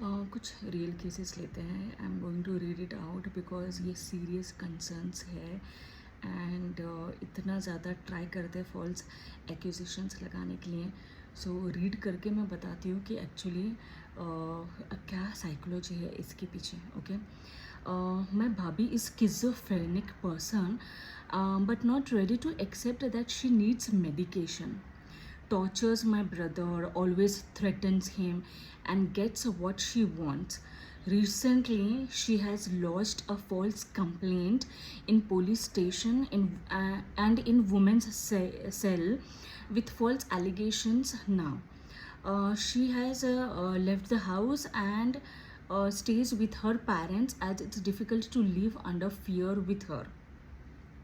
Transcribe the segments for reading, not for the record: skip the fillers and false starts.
कुछ real cases लेते हैं. I am going to read it out because ये सीरियस कंसर्न्स है. एंड इतना ज़्यादा ट्राई करते हैं फॉल्स एक्यूजेशंस लगाने के लिए. सो रीड करके मैं बताती हूँ कि एक्चुअली क्या साइकोलॉजी है इसके पीछे. Okay. My Bhabhi is schizophrenic person, but not ready to accept that she needs medication. Tortures my brother, always threatens him, and gets what she wants. Recently, she has lodged a false complaint in police station and in women's cell with false allegations now. She has left the house and stays with her parents as it's difficult to live under fear with her.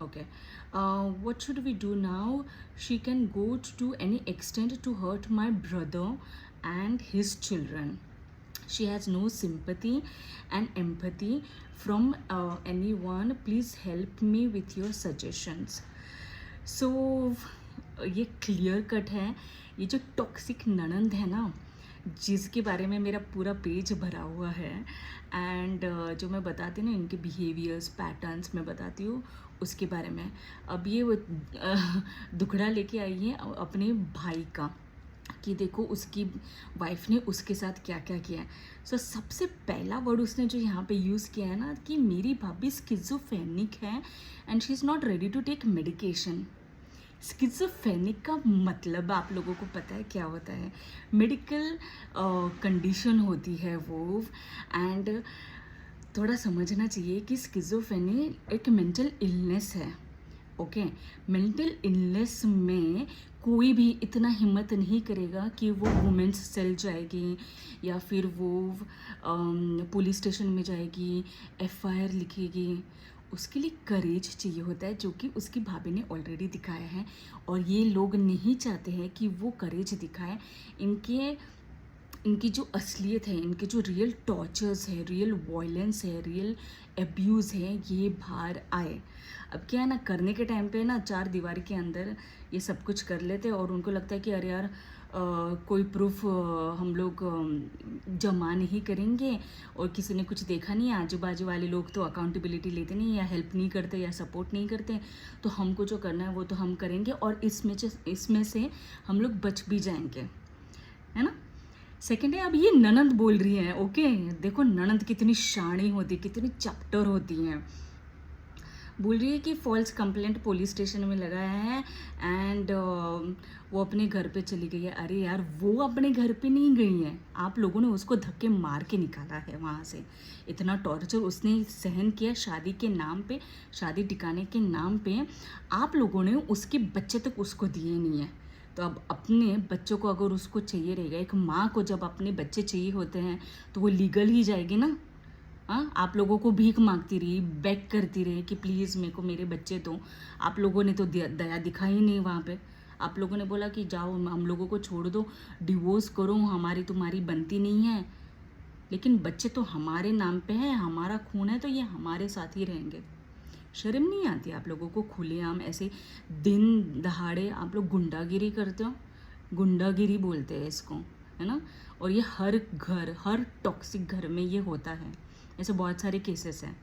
Okay. What should we do now? She can go to any extent to hurt my brother and his children. She has no sympathy and empathy from anyone. Please help me with your suggestions. So ये clear cut है. ये जो toxic ननंद है ना, जिसके बारे में मेरा पूरा पेज भरा हुआ है. एंड जो मैं बताती हूँ ना, इनके बिहेवियर्स पैटर्न्स मैं बताती हूँ उसके बारे में. अब ये वो दुखड़ा लेके आई है अपने भाई का कि देखो उसकी वाइफ ने उसके साथ क्या क्या किया है. सो सबसे पहला वर्ड उसने जो यहाँ पे यूज़ किया है ना, कि मेरी भाभी स्किज़ोफ्रेनिक है and she is not ready to take medication. Schizophrenic का मतलब आप लोगों को पता है क्या होता है? मेडिकल कंडीशन होती है वो. एंड थोड़ा समझना चाहिए कि स्किज़ोफ्रेनी एक मेंटल इलनेस है. ओके. मेंटल इलनेस में कोई भी इतना हिम्मत नहीं करेगा कि वो वुमेंस सेल जाएगी या फिर वो पुलिस स्टेशन में जाएगी, एफआईआर लिखेगी. उसके लिए करेज चाहिए होता है, जो कि उसकी भाभी ने ऑलरेडी दिखाया है. और ये लोग नहीं चाहते हैं कि वो करेज दिखाए. इनकी जो असलियत है, इनके जो रियल टॉर्चर्स है, रियल वायलेंस है, रियल एब्यूज़ है, ये बाहर आए. अब क्या है ना, करने के टाइम पे ना चार दीवार के अंदर ये सब कुछ कर लेते हैं और उनको लगता है कि अरे यार कोई प्रूफ हम लोग जमा नहीं करेंगे और किसी ने कुछ देखा नहीं है, आजू बाजू वाले लोग तो अकाउंटेबिलिटी लेते नहीं, या हेल्प नहीं करते या सपोर्ट नहीं करते, तो हमको जो करना है वो तो हम करेंगे और इसमें से हम लोग बच भी जाएंगे, है ना. सेकेंड है, अब ये ननंद बोल रही है. ओके. देखो ननंद कितनी शानी होती, कितनी चैप्टर होती हैं. बोल रही है कि फॉल्स कंप्लेंट पुलिस स्टेशन में लगाया है एंड वो अपने घर पे चली गई है. अरे यार, वो अपने घर पे नहीं गई है, आप लोगों ने उसको धक्के मार के निकाला है वहाँ से. इतना टॉर्चर उसने सहन किया शादी के नाम पे, शादी टिकाने के नाम पे. आप लोगों ने उसके बच्चे तक उसको दिए नहीं है. तो अब अपने बच्चों को अगर उसको चाहिए रहेगा, एक माँ को जब अपने बच्चे चाहिए होते हैं तो वो लीगल ही जाएगी ना. हाँ, आप लोगों को भीख मांगती रही, बेग करती रही कि प्लीज़ मेरे को मेरे बच्चे दो. आप लोगों ने तो दया दिखाई ही नहीं वहाँ पे. आप लोगों ने बोला कि जाओ हम लोगों को छोड़ दो, डिवोर्स करो, हमारी तुम्हारी बनती नहीं है. लेकिन बच्चे तो हमारे नाम पे हैं, हमारा खून है, तो ये हमारे साथ ही रहेंगे. शर्म नहीं आती आप लोगों को? खुलेआम ऐसे दिन दहाड़े आप लोग गुंडागिरी करते हो. गुंडागिरी बोलते हैं इसको, है ना. और ये हर घर, हर टॉक्सिक घर में ये होता है. ऐसे बहुत सारे केसेस हैं.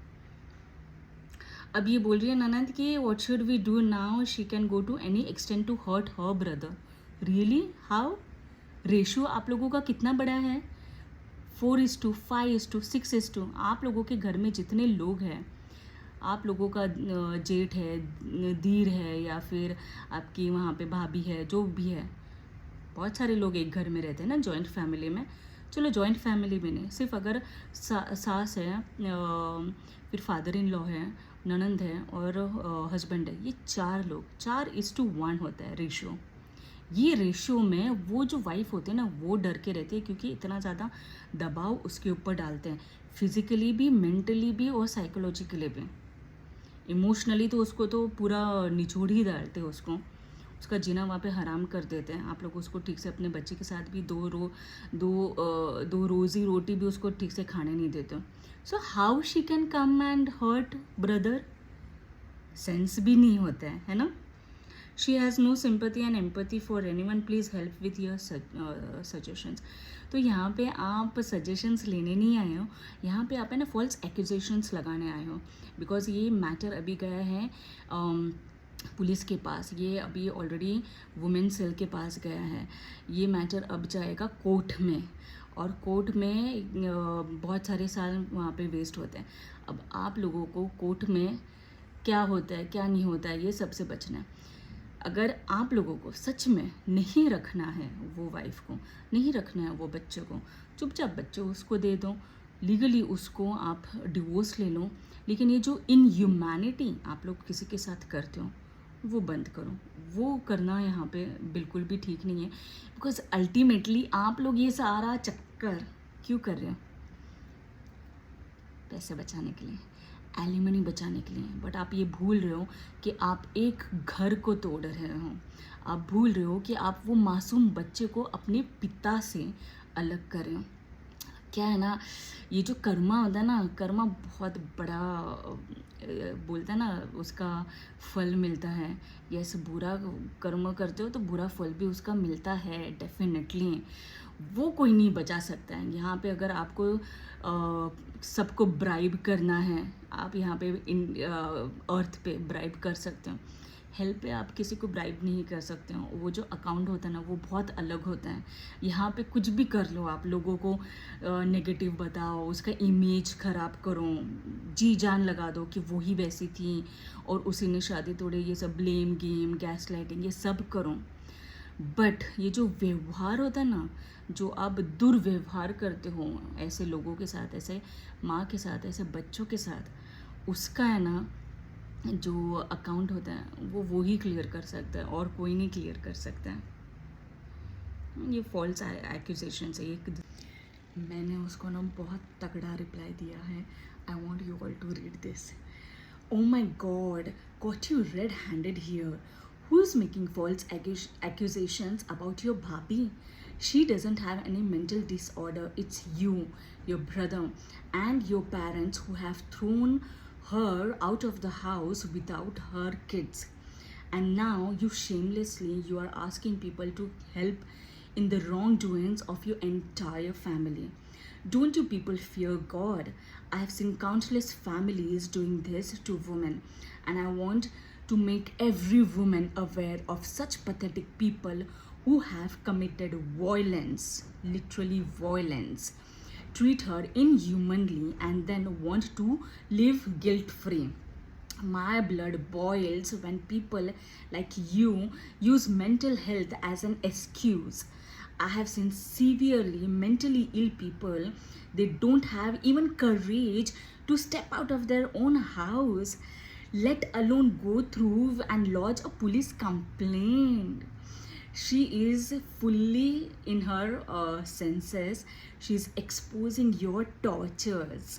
अब ये बोल रही है ननद कि what should we do now? She can go to any extent to hurt her brother. Really? How? Ratio आप लोगों का कितना बड़ा है? 4:5:6:. आप लोगों के घर में जितने लोग हैं, आप लोगों का जेठ है, दीर है, या फिर आपकी वहाँ पे भाभी है, जो भी है, बहुत सारे लोग एक घर में रहते हैं ना जॉइंट फैमिली में. चलो जॉइंट फैमिली में नहीं, सिर्फ अगर सास है, फिर फादर इन लॉ है, ननंद है और हस्बैंड है, ये 4 लोग, 4:1 होता है रेशियो. ये रेशियो में वो जो वाइफ होते हैं ना, वो डर के रहती है क्योंकि इतना ज़्यादा दबाव उसके ऊपर डालते हैं, फिजिकली भी, मेंटली भी और साइकोलॉजिकली भी. इमोशनली तो उसको तो पूरा निचोड़ ही डालते हैं उसको, उसका जीना वहाँ पे हराम कर देते हैं. आप लोग उसको ठीक से अपने बच्चे के साथ भी दो रोज़ी रोटी भी उसको ठीक से खाने नहीं देते. So how she can come and hurt brother? Sense भी नहीं होता है ना. She has no sympathy and empathy for anyone. Please help with your suggestions. तो यहाँ पे आप सजेशंस लेने नहीं आए हो, यहाँ पे आप है ना फॉल्स एक्यूजेशंस लगाने आए हो। बिकॉज ये मैटर अभी गया है पुलिस के पास, ये अभी ऑलरेडी वुमेन सेल के पास गया है। ये मैटर अब जाएगा कोर्ट में, और कोर्ट में बहुत सारे साल वहाँ पे वेस्ट होते हैं। अब आप लोगों को कोर्ट में क्या होता है क्या नहीं होता है ये सबसे बचना है। अगर आप लोगों को सच में नहीं रखना है वो वाइफ को, नहीं रखना है वो बच्चे को, चुपचाप बच्चे उसको दे दो, लीगली उसको आप डिवोर्स ले लो। लेकिन ये जो इनह्यूमैनिटी आप लोग किसी के साथ करते हो वो बंद करो। वो करना यहाँ पे बिल्कुल भी ठीक नहीं है। बिकॉज अल्टीमेटली आप लोग ये सारा चक्कर क्यों कर रहे हो? पैसे बचाने के लिए, एलिमनी बचाने के लिए। बट आप ये भूल रहे हो कि आप एक घर को तोड़ रहे हो। आप भूल रहे हो कि आप वो मासूम बच्चे को अपने पिता से अलग कर रहे हो। क्या है ना, ये जो कर्मा होता है ना, कर्मा बहुत बड़ा बोलता है ना, उसका फल मिलता है। यस, बुरा कर्म करते हो तो बुरा फल भी उसका मिलता है डेफिनेटली। वो कोई नहीं बचा सकता है। यहाँ पे अगर आपको सबको ब्राइब करना है, आप यहाँ पे अर्थ पे ब्राइब कर सकते हो। हेल्प पे आप किसी को ब्राइब नहीं कर सकते हो। वो जो अकाउंट होता है ना वो बहुत अलग होता है। यहाँ पे कुछ भी कर लो, आप लोगों को नेगेटिव बताओ, उसका इमेज ख़राब करो, जी जान लगा दो कि वो ही वैसी थी और उसी ने शादी तोड़े, ये सब ब्लेम गेम, गैस लाइटिंग, ये सब करो। बट ये जो व्यवहार होता है ना, जो आप दुर्व्यवहार करते हो ऐसे लोगों के साथ, ऐसे माँ के साथ, ऐसे बच्चों के साथ, उसका है ना जो अकाउंट होता है वो ही क्लियर कर सकता है और कोई नहीं क्लियर कर सकता है। ये फॉल्स एक्यूजेशन है। एक मैंने उसको ना बहुत तगड़ा रिप्लाई दिया है। I want you all to read this. Oh my god, got you red handed here. Who is making false accusations about your bhabhi? She doesn't have any mental disorder. It's you, your brother, and your parents who have thrown her out of the house without her kids. And now you are asking people to help in the wrongdoings of your entire family. Don't you people fear God? I have seen countless families doing this to women, and I want to make every woman aware of such pathetic people who have committed violence, literally violence, treat her inhumanly, and then want to live guilt-free. My blood boils when people like you use mental health as an excuse. I have seen severely mentally ill people. They don't have even courage to step out of their own house, let alone go through and lodge a police complaint. She is fully in her senses. She's exposing your tortures.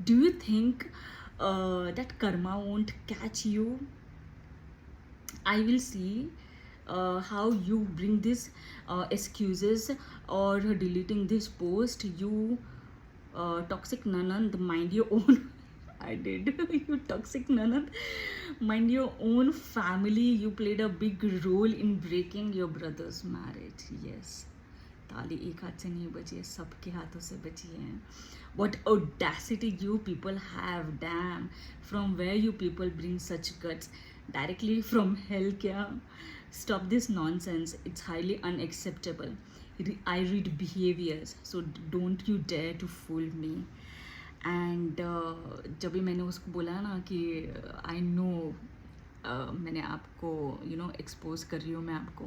Do you think that karma won't catch you? I will see how you bring these excuses or deleting this post. You toxic nanand, mind your own. I did. You toxic nanand, mind your own family. You played a big role in breaking your brother's marriage. Yes, ताली एक हाथ से नहीं बची है, सबके हाथों से बची है. What audacity you people have, damn. From where you people bring such guts? Directly from hell क्या? Stop this nonsense. It's highly unacceptable. I read behaviors, so don't you dare to fool me. And जब भी मैंने उसको बोला ना कि I know मैंने आपको एक्सपोज कर रही हूँ मैं आपको,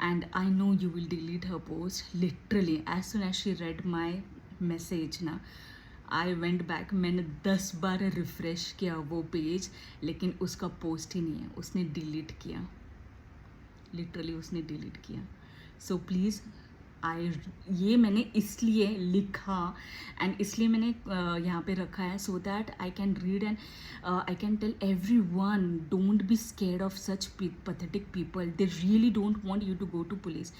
and I know you will delete her post. Literally as soon as she read my message ना, आई वेंट बैक. मैंने 10 बार रिफ़्रेश किया वो पेज, लेकिन उसका पोस्ट ही नहीं है. उसने डिलीट किया, लिटरली उसने डिलीट किया. सो प्लीज़ ये मैंने इसलिए लिखा एंड इसलिए मैंने यहाँ पे रखा है, so that I can read and I can tell everyone, don't be scared of such pathetic people. They really don't want you to go to police.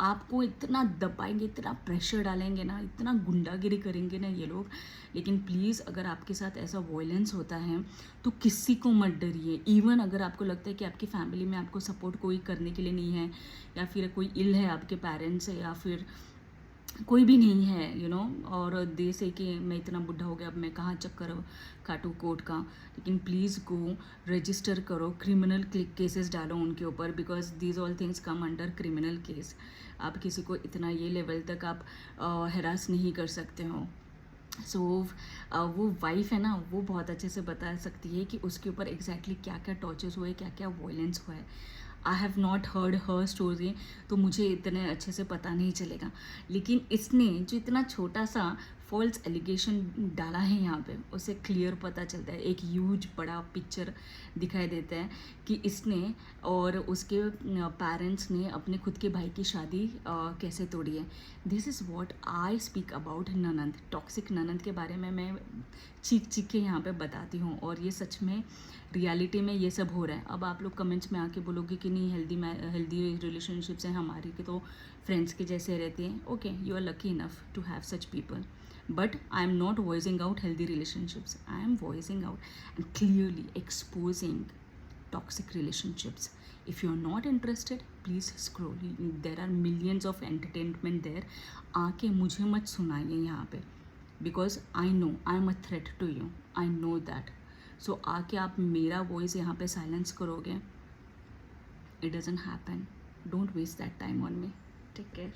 आपको इतना दबाएंगे, इतना प्रेशर डालेंगे ना, इतना गुंडागिरी करेंगे ना ये लोग. लेकिन प्लीज़ अगर आपके साथ ऐसा वायलेंस होता है तो किसी को मत डरिए. इवन अगर आपको लगता है कि आपकी फैमिली में आपको सपोर्ट कोई करने के लिए नहीं है, या फिर कोई इल है आपके पेरेंट्स है, या फिर कोई भी नहीं है और दे से कि मैं इतना बुढ़ा हो गया, अब मैं कहाँ चक्कर काटूँ कोर्ट का। लेकिन प्लीज़ गो रजिस्टर करो, क्रिमिनल केसेस डालो उनके ऊपर, because these all things come under criminal case. आप किसी को इतना ये लेवल तक आप हरास नहीं कर सकते हो। सो वो वाइफ है ना, वो बहुत अच्छे से बता सकती है कि उसके ऊपर एग्जैक्टली क्या क्या टॉर्चर्स हुए, क्या क्या वायलेंस हुआ है। I have not heard her story, तो मुझे इतने अच्छे से पता नहीं चलेगा। लेकिन इसने जो इतना छोटा सा फॉल्स एलिगेशन डाला है यहाँ पे, उसे क्लियर पता चलता है, एक ह्यूज बड़ा पिक्चर दिखाई देता है कि इसने और उसके पेरेंट्स ने अपने खुद के भाई की शादी कैसे तोड़ी है। This is what I speak about ननंद। टॉक्सिक ननंद के बारे में मैं चीख चीख के यहाँ पे बताती हूँ, और ये सच में रियलिटी में ये सब हो रहा है। अब आप लोग कमेंट्स में आके बोलोगे कि नहीं, हेल्दी रिलेशनशिप्स हैं हमारी के, तो फ्रेंड्स के जैसे रहते हैं। Okay, you are lucky enough to have such people, but I am not voicing out healthy relationships. I am voicing out and clearly exposing toxic relationships. If you are not interested, please scroll. There are millions of entertainment there. आके मुझे मत सुनाइए यहाँ पे, because I know I am a threat to you. I know that. So आके आप मेरा voice यहाँ पे silence करोगे. It doesn't happen. Don't waste that time on me. Take care.